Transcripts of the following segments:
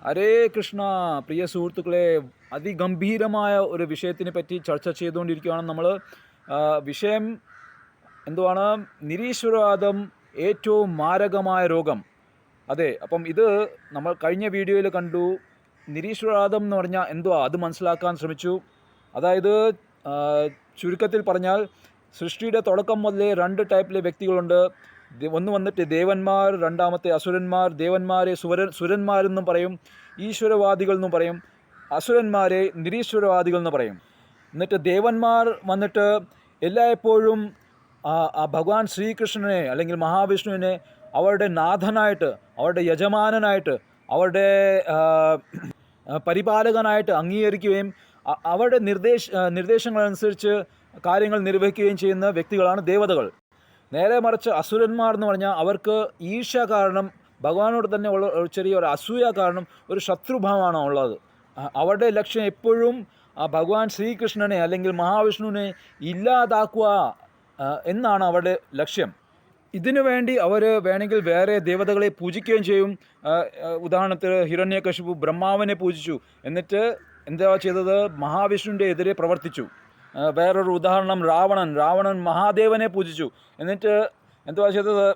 ഹരേ കൃഷ്ണ. പ്രിയ സുഹൃത്തുക്കളെ, അതിഗംഭീരമായ ഒരു വിഷയത്തിനെ പറ്റി ചർച്ച ചെയ്തുകൊണ്ടിരിക്കുകയാണ് നമ്മൾ. വിഷയം എന്തുവാണ്? നിരീശ്വരവാദം ഏറ്റവും മാരകമായ രോഗം. അതെ, അപ്പം ഇത് നമ്മൾ കഴിഞ്ഞ വീഡിയോയിൽ കണ്ടു. നിരീശ്വരവാദം എന്ന് പറഞ്ഞാൽ എന്തുവാ അത് മനസ്സിലാക്കാൻ ശ്രമിച്ചു. അതായത് ചുരുക്കത്തിൽ പറഞ്ഞാൽ സൃഷ്ടിയുടെ തുടക്കം മുതലേ രണ്ട് ടൈപ്പിലെ വ്യക്തികളുണ്ട്. ഒന്ന് വന്നിട്ട് ദേവന്മാർ, രണ്ടാമത്തെ അസുരന്മാർ. ദേവന്മാരെ സുരന്മാരെന്നും പറയും, ഈശ്വരവാദികൾ എന്നും പറയും. അസുരന്മാരെ നിരീശ്വരവാദികൾ എന്ന് പറയും. എന്നിട്ട് ദേവന്മാർ വന്നിട്ട് എല്ലായ്പ്പോഴും ഭഗവാൻ ശ്രീകൃഷ്ണനെ അല്ലെങ്കിൽ മഹാവിഷ്ണുവിനെ അവരുടെ നാഥനായിട്ട്, അവരുടെ യജമാനനായിട്ട്, അവരുടെ പരിപാലകനായിട്ട് അംഗീകരിക്കുകയും അവരുടെ നിർദ്ദേശങ്ങളനുസരിച്ച് കാര്യങ്ങൾ നിർവഹിക്കുകയും ചെയ്യുന്ന വ്യക്തികളാണ് ദേവതകൾ. നേരെ മറിച്ച് അസുരന്മാർ എന്ന് പറഞ്ഞാൽ അവർക്ക് ഈർഷ്യ കാരണം, ഭഗവാനോട് തന്നെ ഉള്ള ചെറിയൊരു അസൂയ കാരണം ഒരു ശത്രുഭാവമാണ് ഉള്ളത്. അവരുടെ ലക്ഷ്യം എപ്പോഴും ഭഗവാൻ ശ്രീകൃഷ്ണനെ അല്ലെങ്കിൽ മഹാവിഷ്ണുവിനെ ഇല്ലാതാക്കുക എന്നാണ് അവരുടെ ലക്ഷ്യം. ഇതിനു വേണ്ടി അവർ വേണമെങ്കിൽ വേറെ ദേവതകളെ പൂജിക്കുകയും ചെയ്യും. ഉദാഹരണത്തിന് ഹിരണ്യകശിപു ബ്രഹ്മാവിനെ പൂജിച്ചു, എന്നിട്ട് എന്താ ചെയ്തത്? മഹാവിഷ്ണുവിൻ്റെ എതിരെ പ്രവർത്തിച്ചു. വേറൊരു ഉദാഹരണം രാവണൻ മഹാദേവനെ പൂജിച്ചു, എന്നിട്ട് എന്തുവാ ചെയ്തത്?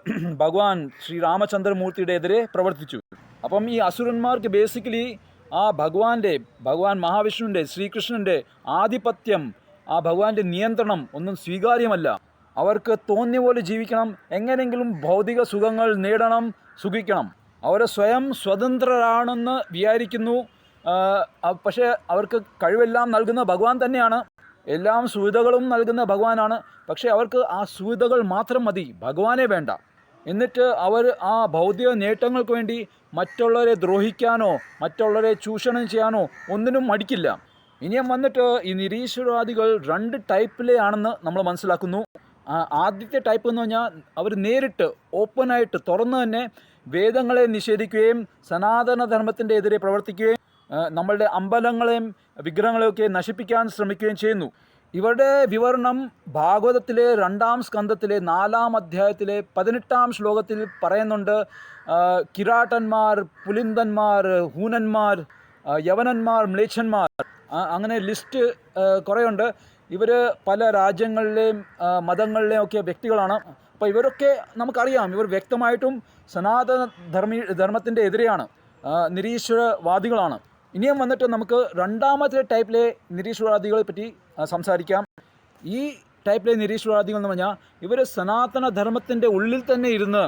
ഭഗവാൻ ശ്രീരാമചന്ദ്രമൂർത്തിയുടെ എതിരെ പ്രവർത്തിച്ചു. അപ്പം ഈ അസുരന്മാർക്ക് ബേസിക്കലി ഭഗവാൻ മഹാവിഷ്ണുവിൻ്റെ, ശ്രീകൃഷ്ണൻ്റെ ആധിപത്യം, ഭഗവാന്റെ നിയന്ത്രണം ഒന്നും സ്വീകാര്യമല്ല. അവർക്ക് തോന്നിയ പോലെ ജീവിക്കണം, എങ്ങനെയെങ്കിലും ഭൗതിക സുഖങ്ങൾ നേടണം, സുഖിക്കണം. അവർ സ്വയം സ്വതന്ത്രരാണെന്ന് വിചാരിക്കുന്നു. പക്ഷേ അവർക്ക് കഴിവെല്ലാം നൽകുന്ന ഭഗവാൻ തന്നെയാണ്, എല്ലാം സുവിധകളും നൽകുന്ന ഭഗവാനാണ്. പക്ഷേ അവർക്ക് ആ സുവിധകൾ മാത്രം മതി, ഭഗവാനെ വേണ്ട. എന്നിട്ട് അവർ ആ ഭൗതിക നേട്ടങ്ങൾക്ക് വേണ്ടി മറ്റുള്ളവരെ ദ്രോഹിക്കാനോ മറ്റുള്ളവരെ ചൂഷണം ചെയ്യാനോ ഒന്നിനും മടിക്കില്ല. ഇനിയും വന്നിട്ട് ഈ നിരീശ്വരവാദികൾ രണ്ട് ടൈപ്പിലെ ആണെന്ന് നമ്മൾ മനസ്സിലാക്കുന്നു. ആദ്യത്തെ ടൈപ്പ് എന്ന് പറഞ്ഞാൽ അവർ നേരിട്ട് ഓപ്പണായിട്ട് തുറന്നു തന്നെ വേദങ്ങളെ നിഷേധിക്കുകയും സനാതനധർമ്മത്തിൻ്റെ എതിരെ പ്രവർത്തിക്കുകയും നമ്മളുടെ അമ്പലങ്ങളെയും വിഗ്രഹങ്ങളെയൊക്കെ നശിപ്പിക്കാൻ ശ്രമിക്കുകയും ചെയ്യുന്നു. ഇവരുടെ വിവരണം ഭാഗവതത്തിലെ 2-ാം സ്കന്ധത്തിലെ 4-ാം അധ്യായത്തിലെ 18-ാം ശ്ലോകത്തിൽ പറയുന്നുണ്ട്. കിരാട്ടന്മാർ, പുലിന്ദന്മാർ, ഹൂനന്മാർ, യവനന്മാർ, മ്ലേച്ഛന്മാർ, അങ്ങനെ ലിസ്റ്റ് കുറേയുണ്ട്. ഇവർ പല രാജ്യങ്ങളിലെയും മതങ്ങളിലെയും ഒക്കെ വ്യക്തികളാണ്. അപ്പോൾ ഇവരൊക്കെ നമുക്കറിയാം, ഇവർ വ്യക്തമായിട്ടും സനാതന ധർമ്മത്തിൻ്റെ എതിരെയാണ്, നിരീശ്വരവാദികളാണ്. ഇനിയും വന്നിട്ട് നമുക്ക് രണ്ടാമത്തെ ടൈപ്പിലെ നിരീശ്വരവാദികളെ പറ്റി സംസാരിക്കാം. ഈ ടൈപ്പിലെ നിരീശ്വരവാദികൾ എന്ന് പറഞ്ഞാൽ ഇവർ സനാതന ധർമ്മത്തിൻ്റെ ഉള്ളിൽ തന്നെ ഇരുന്ന്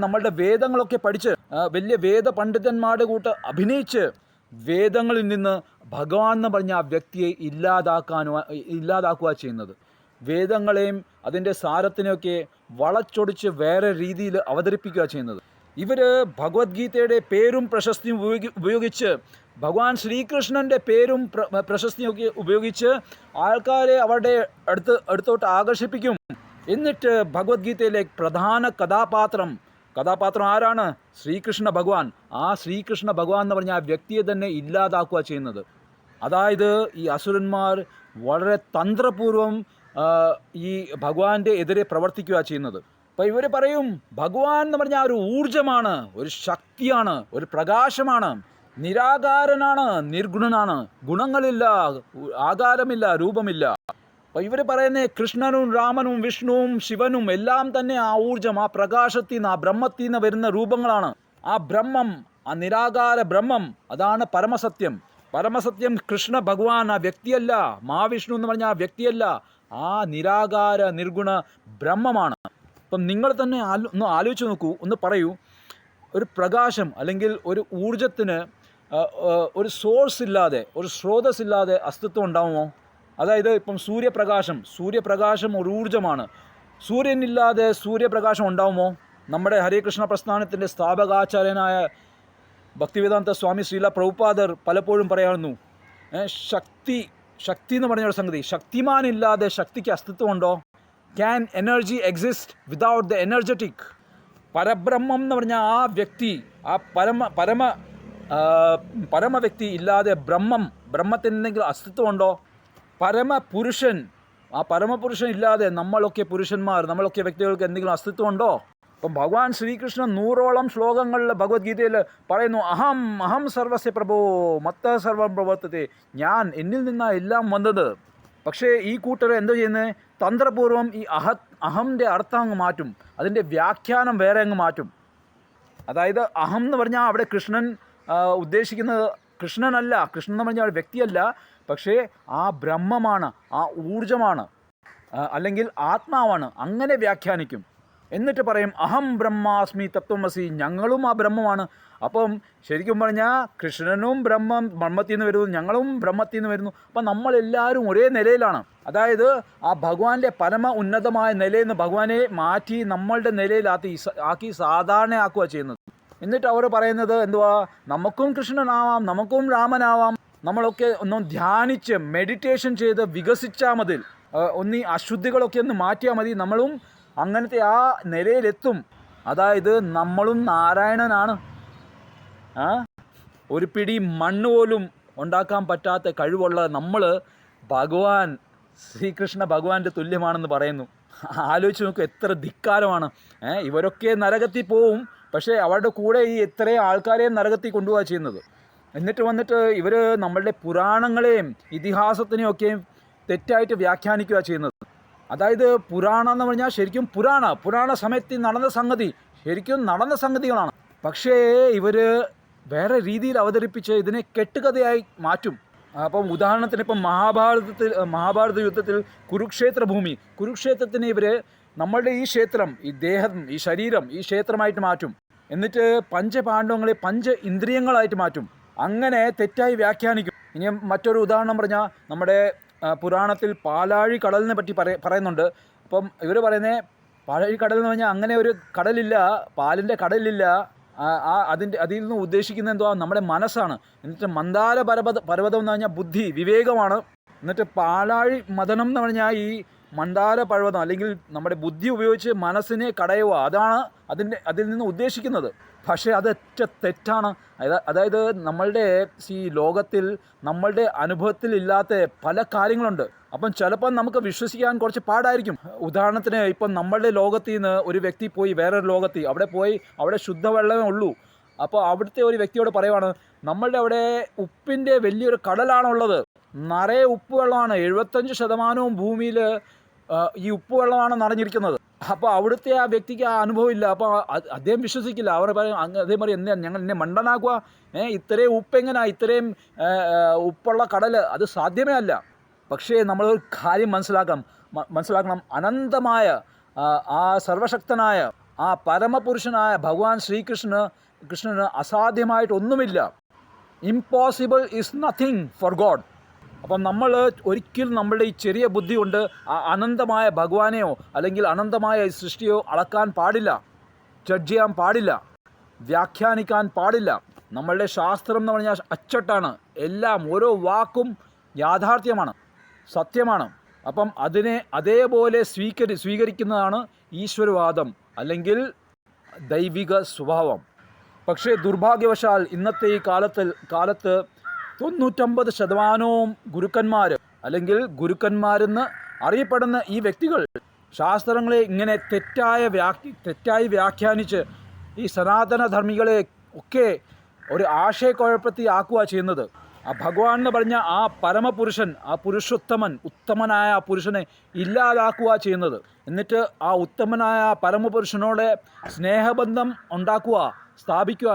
നമ്മളുടെ വേദങ്ങളൊക്കെ പഠിച്ച് വലിയ വേദ പണ്ഡിതന്മാരുടെ കൂട്ട് അഭിനയിച്ച് വേദങ്ങളിൽ നിന്ന് ഭഗവാൻ എന്ന് പറഞ്ഞ ആ വ്യക്തിയെ ഇല്ലാതാക്കുക ചെയ്യുന്നത്. വേദങ്ങളെയും അതിൻ്റെ സാരത്തിനെയൊക്കെ വളച്ചൊടിച്ച് വേറെ രീതിയിൽ അവതരിപ്പിക്കുക ചെയ്യുന്നത്. ഇവർ ഭഗവത്ഗീതയുടെ പേരും പ്രശസ്തിയും ഉപയോഗിച്ച്, ഭഗവാൻ ശ്രീകൃഷ്ണൻ്റെ പേരും പ്രശസ്തിയൊക്കെ ഉപയോഗിച്ച് ആൾക്കാരെ അവരുടെ അടുത്തോട്ട് ആകർഷിപ്പിക്കും. എന്നിട്ട് ഭഗവത്ഗീതയിലെ പ്രധാന കഥാപാത്രം ആരാണ്? ശ്രീകൃഷ്ണ ഭഗവാൻ. ആ ശ്രീകൃഷ്ണ ഭഗവാൻ എന്ന് പറഞ്ഞാൽ ആ വ്യക്തിയെ തന്നെ ഇല്ലാതാക്കുക ചെയ്യുന്നത്. അതായത് ഈ അസുരന്മാർ വളരെ തന്ത്രപൂർവം ഈ ഭഗവാന്റെ എതിരെ പ്രവർത്തിക്കുക ചെയ്യുന്നത്. അപ്പോൾ ഇവർ പറയും ഭഗവാൻ എന്ന് പറഞ്ഞാൽ ഒരു ഊർജമാണ്, ഒരു ശക്തിയാണ്, ഒരു പ്രകാശമാണ്, നിരാകാരനാണ്, നിർഗുണനാണ്, ഗുണങ്ങളില്ല, ആകാരമില്ല, രൂപമില്ല. അപ്പോൾ ഇവർ പറയുന്നത് കൃഷ്ണനും രാമനും വിഷ്ണുവും ശിവനും എല്ലാം തന്നെ ആ ഊർജം, ആ പ്രകാശത്തിൽ നിന്ന്, ആ ബ്രഹ്മത്തിൽ നിന്ന് വരുന്ന രൂപങ്ങളാണ്. ആ ബ്രഹ്മം, ആ നിരാകാര ബ്രഹ്മം, അതാണ് പരമസത്യം. പരമസത്യം കൃഷ്ണ ഭഗവാൻ, ആ വ്യക്തിയല്ല. മഹാവിഷ്ണു എന്ന് പറഞ്ഞാൽ ആ വ്യക്തിയല്ല, ആ നിരാകാര നിർഗുണ ബ്രഹ്മമാണ്. അപ്പം നിങ്ങൾ തന്നെ ഒന്ന് ആലോചിച്ച് നോക്കൂ, ഒന്ന് പറയൂ, ഒരു പ്രകാശം അല്ലെങ്കിൽ ഒരു ഊർജത്തിന് ഒരു സോഴ്സ് ഇല്ലാതെ, ഒരു സ്രോതസ് ഇല്ലാതെ അസ്തിത്വം ഉണ്ടാവുമോ? അതായത് ഇപ്പം സൂര്യപ്രകാശം ഒരു ഊർജ്ജമാണ്. സൂര്യനില്ലാതെ സൂര്യപ്രകാശം ഉണ്ടാവുമോ? നമ്മുടെ ഹരേ കൃഷ്ണ പ്രസ്ഥാനത്തിൻ്റെ സ്ഥാപകാചാര്യനായ ഭക്തിവേദാന്ത സ്വാമി ശ്രീല പ്രഭുപാദർ പലപ്പോഴും പറയാറുന്നു, ശക്തി എന്ന് പറഞ്ഞൊരു സംഗതി, ശക്തിമാനില്ലാതെ ശക്തിക്ക് അസ്തിത്വമുണ്ടോ? Can energy exist without the energetic? പരബ്രഹ്മം എന്ന് പറഞ്ഞാൽ ആ വ്യക്തി, ആ പരമ വ്യക്തി ഇല്ലാതെ ബ്രഹ്മത്തിന് എന്തെങ്കിലും അസ്തിത്വമുണ്ടോ? പരമപുരുഷൻ, ആ പരമപുരുഷൻ ഇല്ലാതെ നമ്മളൊക്കെ പുരുഷന്മാർ, നമ്മളൊക്കെ വ്യക്തികൾക്ക് എന്തെങ്കിലും അസ്തിത്വമുണ്ടോ? അപ്പം ഭഗവാൻ ശ്രീകൃഷ്ണൻ 100ഓളം ശ്ലോകങ്ങളിൽ ഭഗവത്ഗീതയിൽ പറയുന്നു, അഹം അഹം സർവസ്യ പ്രഭോ മത്ത സർവം പ്രവർത്തത്തെ, ഞാൻ എന്നിൽ നിന്നാണ് എല്ലാം വന്നത്. പക്ഷേ ഈ കൂട്ടർ എന്തോ ചെയ്യുന്നത്, തന്ത്രപൂർവ്വം ഈ അഹംൻ്റെ അർത്ഥം അങ്ങ് മാറ്റും, അതിൻ്റെ വ്യാഖ്യാനം വേറെ അങ്ങ് മാറ്റും. അതായത് അഹം എന്ന് പറഞ്ഞാൽ അവിടെ കൃഷ്ണൻ ഉദ്ദേശിക്കുന്നത് കൃഷ്ണനല്ല, കൃഷ്ണൻ എന്ന് പറഞ്ഞാൽ വ്യക്തിയല്ല, പക്ഷേ ആ ബ്രഹ്മമാണ്, ആ ഊർജമാണ്, അല്ലെങ്കിൽ ആത്മാവാണ്, അങ്ങനെ വ്യാഖ്യാനിക്കും. എന്നിട്ട് പറയും അഹം ബ്രഹ്മാസ്മി തത്വമസി, ഞങ്ങളും ആ ബ്രഹ്മമാണ്. അപ്പം ശരിക്കും പറഞ്ഞാൽ കൃഷ്ണനും ബ്രഹ്മത്തിൽ നിന്ന് വരുന്നു, ഞങ്ങളും ബ്രഹ്മത്തിൽ നിന്ന് വരുന്നു. അപ്പം നമ്മളെല്ലാവരും ഒരേ നിലയിലാണ്. അതായത് ആ ഭഗവാന്റെ പരമ ഉന്നതമായ നിലയിൽ നിന്ന് ഭഗവാനെ മാറ്റി നമ്മളുടെ നിലയിലാക്കി സാധാരണയാക്കുക ചെയ്യുന്നത്. എന്നിട്ട് അവർ പറയുന്നത് എന്തുവാ, നമുക്കും കൃഷ്ണനാവാം, നമുക്കും രാമനാവാം, നമ്മളൊക്കെ ഒന്ന് ധ്യാനിച്ച് മെഡിറ്റേഷൻ ചെയ്ത് വികസിച്ചാൽ മതി, ഒന്നീ അശുദ്ധികളൊക്കെ ഒന്ന് മാറ്റിയാൽ മതി, നമ്മളും അങ്ങനത്തെ ആ നിലയിലെത്തും. അതായത് നമ്മളും നാരായണനാണ്. ഒരു പിടി മണ്ണ് പോലും ഉണ്ടാക്കാൻ പറ്റാത്ത കഴിവുള്ള നമ്മൾ ഭഗവാൻ ശ്രീകൃഷ്ണ ഭഗവാന്റെ തുല്യമാണെന്ന് പറയുന്നു. ആലോചിച്ച് നോക്കുക, എത്ര ധിക്കാരമാണ്. ഇവരൊക്കെ നരകത്തിൽ പോവും, പക്ഷേ അവരുടെ കൂടെ ഈ എത്രയും ആൾക്കാരെയും നരകത്തിൽ കൊണ്ടുപോവുക ചെയ്യുന്നത്. എന്നിട്ട് വന്നിട്ട് ഇവർ നമ്മളുടെ പുരാണങ്ങളെയും ഇതിഹാസത്തിനെയും ഒക്കെ തെറ്റായിട്ട് വ്യാഖ്യാനിക്കുക ചെയ്യുന്നത്. അതായത് പുരാണം എന്ന് പറഞ്ഞാൽ ശരിക്കും പുരാണ സമയത്ത് ശരിക്കും നടന്ന സംഗതികളാണ്. പക്ഷേ ഇവർ വേറെ രീതിയിൽ അവതരിപ്പിച്ച് ഇതിനെ കെട്ടുകഥയായി മാറ്റും. അപ്പം ഉദാഹരണത്തിന് ഇപ്പം മഹാഭാരത യുദ്ധത്തിൽ കുരുക്ഷേത്രത്തിനെ ഇവർ നമ്മളുടെ ഈ ക്ഷേത്രം, ഈ ദേഹം, ഈ ശരീരം, ഈ ക്ഷേത്രമായിട്ട് മാറ്റും. എന്നിട്ട് പഞ്ചപാണ്ഡവങ്ങളെ ഇന്ദ്രിയങ്ങളായിട്ട് മാറ്റും. അങ്ങനെ തെറ്റായി വ്യാഖ്യാനിക്കും. ഇനി മറ്റൊരു ഉദാഹരണം പറഞ്ഞാൽ നമ്മുടെ പുരാണത്തിൽ പാലാഴി കടലിനെ പറ്റി പറയുന്നുണ്ട്. അപ്പം ഇവർ പറയുന്നത് പാലാഴി കടൽ എന്ന് പറഞ്ഞാൽ അങ്ങനെ ഒരു കടലില്ല, പാലിൻ്റെ കടലില്ല. അതിൽ നിന്ന് ഉദ്ദേശിക്കുന്നത് എന്തുവാ, നമ്മുടെ മനസ്സാണ്. എന്നിട്ട് മന്ദാര പർവ്വതം എന്ന് പറഞ്ഞാൽ ബുദ്ധി, വിവേകമാണ്. എന്നിട്ട് പാലാഴി മദനം എന്ന് പറഞ്ഞാൽ ഈ മന്ദാര പർവ്വതം അല്ലെങ്കിൽ നമ്മുടെ ബുദ്ധി ഉപയോഗിച്ച് മനസ്സിനെ കടയുക, അതാണ് അതിൽ നിന്ന് ഉദ്ദേശിക്കുന്നത്. പക്ഷേ അതൊറ്റ തെറ്റാണ്. അതായത് നമ്മളുടെ ഈ ലോകത്തിൽ നമ്മളുടെ അനുഭവത്തിൽ ഇല്ലാത്ത പല കാര്യങ്ങളുണ്ട്. അപ്പം ചിലപ്പം നമുക്ക് വിശ്വസിക്കാൻ കുറച്ച് പാടായിരിക്കും. ഉദാഹരണത്തിന് ഇപ്പം നമ്മളുടെ ലോകത്തിൽ നിന്ന് ഒരു വ്യക്തി പോയി വേറൊരു ലോകത്തിൽ അവിടെ ശുദ്ധവെള്ളമേ ഉള്ളൂ. അപ്പോൾ അവിടുത്തെ ഒരു വ്യക്തിയോട് പറയുവാണ്, നമ്മളുടെ അവിടെ ഉപ്പിൻ്റെ വലിയൊരു കടലാണുള്ളത്, നിറയെ ഉപ്പ് വെള്ളമാണ്, 75% ഭൂമിയിൽ ഈ ഉപ്പ് വെള്ളമാണ് നിറഞ്ഞിരിക്കുന്നത്. അപ്പോൾ അവിടുത്തെ ആ വ്യക്തിക്ക് ആ അനുഭവം ഇല്ല. അപ്പോൾ അദ്ദേഹം വിശ്വസിക്കില്ല. അവർ പറയും അതേമാതിരി ഞങ്ങൾ എന്നെ മണ്ടനാക്കുക, ഇത്രയും ഇത്രയും ഉപ്പുള്ള കടൽ, അത് സാധ്യമേ അല്ല. പക്ഷേ നമ്മളൊരു കാര്യം മനസ്സിലാക്കണം, അനന്തമായ ആ സർവശക്തനായ ആ പരമപുരുഷനായ ഭഗവാൻ കൃഷ്ണന് അസാധ്യമായിട്ടൊന്നുമില്ല. Impossible is nothing for God. അപ്പം നമ്മൾ ഒരിക്കലും നമ്മളുടെ ഈ ചെറിയ ബുദ്ധി കൊണ്ട് അനന്തമായ ഭഗവാനെയോ അല്ലെങ്കിൽ അനന്തമായ സൃഷ്ടിയോ അളക്കാൻ പാടില്ല, ജഡ്ജ് ചെയ്യാൻ പാടില്ല, വ്യാഖ്യാനിക്കാൻ പാടില്ല. നമ്മളുടെ ശാസ്ത്രം എന്ന് പറഞ്ഞാൽ അച്ചട്ടാണ്. എല്ലാം ഓരോ വാക്കും യാഥാർത്ഥ്യമാണ്, സത്യമാണ്. അപ്പം അതിനെ അതേപോലെ സ്വീകരിക്കുന്നതാണ് ഈശ്വരവാദം അല്ലെങ്കിൽ ദൈവിക സ്വഭാവം. പക്ഷേ ദുർഭാഗ്യവശാൽ ഇന്നത്തെ ഈ കാലത്ത് 99% ഗുരുക്കന്മാർ അല്ലെങ്കിൽ ഗുരുക്കന്മാരെന്ന് അറിയപ്പെടുന്ന ഈ വ്യക്തികൾ ശാസ്ത്രങ്ങളെ ഇങ്ങനെ തെറ്റായി വ്യാഖ്യാനിച്ച് ഈ സനാതനധർമ്മികളെ ഒക്കെ ഒരു ആശയക്കുഴപ്പത്തിലാക്കുക ചെയ്യുന്നത്. ആ ഭഗവാൻ എന്ന് പറഞ്ഞ ആ പരമപുരുഷൻ, ആ പുരുഷോത്തമൻ, ഉത്തമനായ ആ പുരുഷനെ ഇല്ലാതാക്കുക ചെയ്യുന്നത്. എന്നിട്ട് ആ ഉത്തമനായ പരമപുരുഷനോട് സ്നേഹബന്ധം സ്ഥാപിക്കുക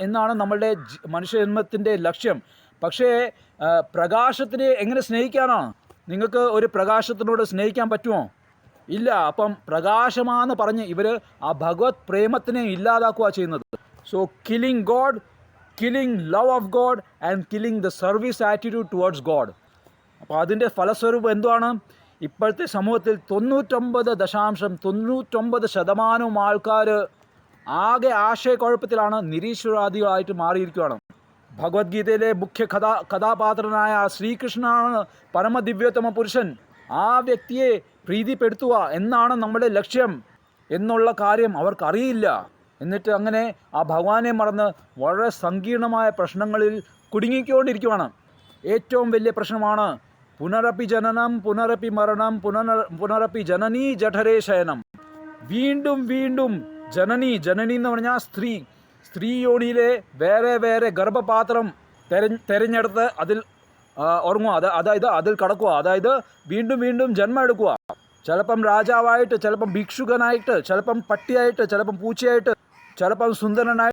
എന്നാണ് നമ്മളുടെ മനുഷ്യജന്മത്തിൻ്റെ ലക്ഷ്യം. പക്ഷേ പ്രകാശത്തിനെ എങ്ങനെ സ്നേഹിക്കാനാണ്? നിങ്ങൾക്ക് ഒരു പ്രകാശത്തിനോട് സ്നേഹിക്കാൻ പറ്റുമോ? ഇല്ല. അപ്പം പ്രകാശമാണെന്ന് പറഞ്ഞ് ഇവർ ആ ഭഗവത് പ്രേമത്തിനെ ഇല്ലാതാക്കുക ചെയ്യുന്നത്. So killing God, killing love of God and killing the service attitude towards God. അപ്പോൾ അതിൻ്റെ ഫലസ്വരൂപം എന്തുവാണ്? ഇപ്പോഴത്തെ സമൂഹത്തിൽ 99.99% ആൾക്കാർ ആകെ ആശയക്കുഴപ്പത്തിലാണ്, നിരീശ്വരവാദികളായിട്ട് മാറിയിരിക്കുകയാണ്. ഭഗവത്ഗീതയിലെ മുഖ്യ കഥാപാത്രനായ ശ്രീകൃഷ്ണനാണ് പരമദിവ്യോത്തമ പുരുഷൻ. ആ വ്യക്തിയെ പ്രീതിപ്പെടുത്തുക എന്നാണ് നമ്മുടെ ലക്ഷ്യം എന്നുള്ള കാര്യം അവർക്കറിയില്ല. എന്നിട്ട് അങ്ങനെ ആ ഭഗവാനെ മറന്ന് വളരെ സങ്കീർണമായ പ്രശ്നങ്ങളിൽ കുടുങ്ങിക്കൊണ്ടിരിക്കുകയാണ്. ഏറ്റവും വലിയ പ്രശ്നമാണ് പുനരപ്പി ജനനം, പുനരപ്പി മരണം, പുനരപ്പി ജനനീ ജഠരേ ശയനം. വീണ്ടും വീണ്ടും ജനനി എന്ന് പറഞ്ഞാൽ സ്ത്രീ. സ്ത്രീ യോനിയിലെ വേറെ വേറെ ഗർഭപാത്രം തിരഞ്ഞെടുത്ത് അതിൽ ഉറങ്ങുക, അതായത് അതിൽ കടക്കുക, അതായത് വീണ്ടും വീണ്ടും ജന്മം എടുക്കുക. ചിലപ്പം രാജാവായിട്ട്, ചിലപ്പം ഭിക്ഷുകനായിട്ട്, ചിലപ്പം പട്ടിയായിട്ട്, ചിലപ്പം പൂച്ചയായിട്ട്, ചിലപ്പം സുന്ദരനായിട്ട്,